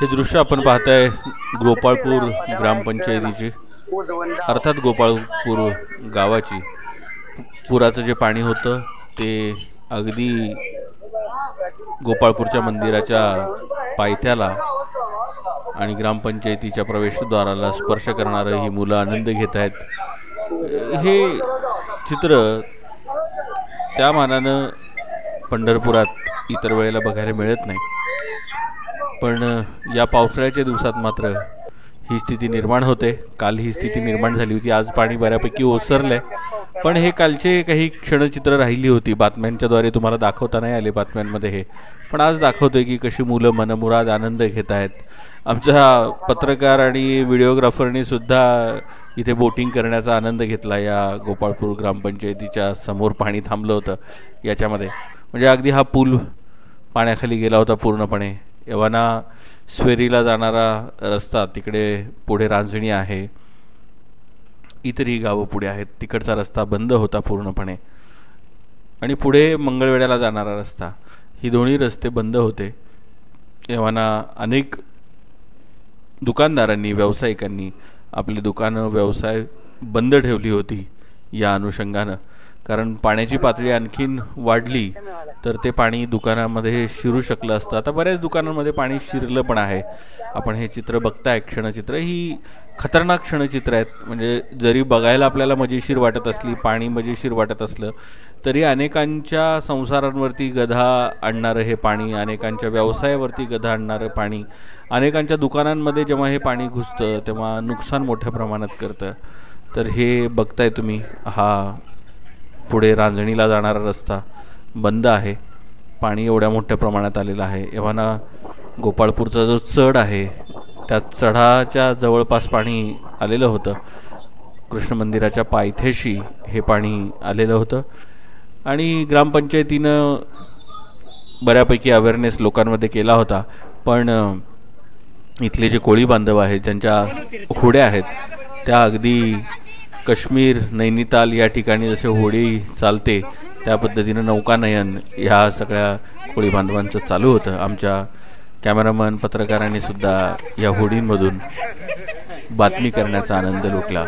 हे दृश्य आपण पाहताय गोपाळपूर ग्रामपंचायतीचे, अर्थात गोपाळपूर गावाची पुराचं जे पाणी होतं ते अगदी गोपाळपूरच्या मंदिराच्या पायथ्याला आणि ग्रामपंचायतीच्या प्रवेशद्वाराला स्पर्श करणारं ही मुलं आनंद घेत आहेत। हे चित्र त्या मानानं पंढरपुरात इतर वेळेला बघायला मिळत नाही, पण या पावसाळ्याच्या दिवसात मात्र ही स्थिती निर्माण होते। काल ही स्थिती निर्माण झाली होती, आज पाणी बऱ्यापैकी ओसरलंय, पण हे कालचे काही क्षणचित्र राहिली होती। बातम्यांच्याद्वारे तुम्हाला दाखवता नाही आले बातम्यांमध्ये हे, पण आज दाखवतोय की कशी मुलं मनमुराद आनंद घेत आहेत। आमचा पत्रकार आणि व्हिडिओग्राफरनी सुद्धा इथे बोटिंग करण्याचा आनंद घेतला। या गोपाळपूर ग्रामपंचायतीच्या समोर पाणी थांबलं होतं याच्यामध्ये, म्हणजे अगदी हा पूल पाण्याखाली गेला होता पूर्णपणे। यवना स्वेरीला जाणारा रस्ता तिकडे पुढे रांजणी आहे, इतरही गावं पुढे आहेत, तिकडचा रस्ता बंद होता पूर्णपणे, आणि पुढे मंगळवेढ्याला जाणारा रस्ता, ही दोन्ही रस्ते बंद होते। यवना अनेक दुकानदारांनी व्यावसायिकांनी आपले दुकानं व्यवसाय बंद ठेवली होती या अनुषंगानं, कारण पाण्याची पातळी आणखीन वाढली तर ते पाणी दुकानामध्ये शिरू शकलं असतं। आता बऱ्याच दुकानांमध्ये पाणी शिरलं पण आहे। आपण हे चित्र बघताय, क्षणचित्र ही खतरनाक क्षणचित्र आहेत। म्हणजे जरी बघायला आपल्याला मजेशीर वाटत असली, पाणी मजेशीर वाटत असलं, तरी अनेकांच्या संसारांवरती गधा आणणारं हे पाणी, अनेकांच्या व्यवसायावरती गधा आणणारं पाणी, अनेकांच्या दुकानांमध्ये जेव्हा हे पाणी घुसतं तेव्हा नुकसान मोठ्या प्रमाणात करतं। तर हे बघताय तुम्ही, हा पुढे रांजणीला जाणारा रस्ता बंद आहे, पाणी एवढ्या मोठ्या प्रमाणात आलेलं आहे। यवना गोपाळपूरचा जो चढ आहे त्या चढाच्या जवळपास पाणी आलेलं होतं, कृष्ण मंदिराच्या पायथ्याशी हे पाणी आलेलं होतं, आणि ग्रामपंचायतीनं बऱ्यापैकी अवेअरनेस लोकांमध्ये केला होता। पण इथले जे कोळी बांधव आहेत, ज्यांच्या होड्या आहेत, त्या अगदी काश्मीर नैनिताल या ठिकाणी जसे होडी चालते त्या पद्धतीनं नौकानयन ह्या सगळ्या कोळी बांधवांचं चालू होतं। आमच्या कॅमेरामन पत्रकारांनी सुद्धा या होडींमधून बातमी करण्याचा आनंद लुटला।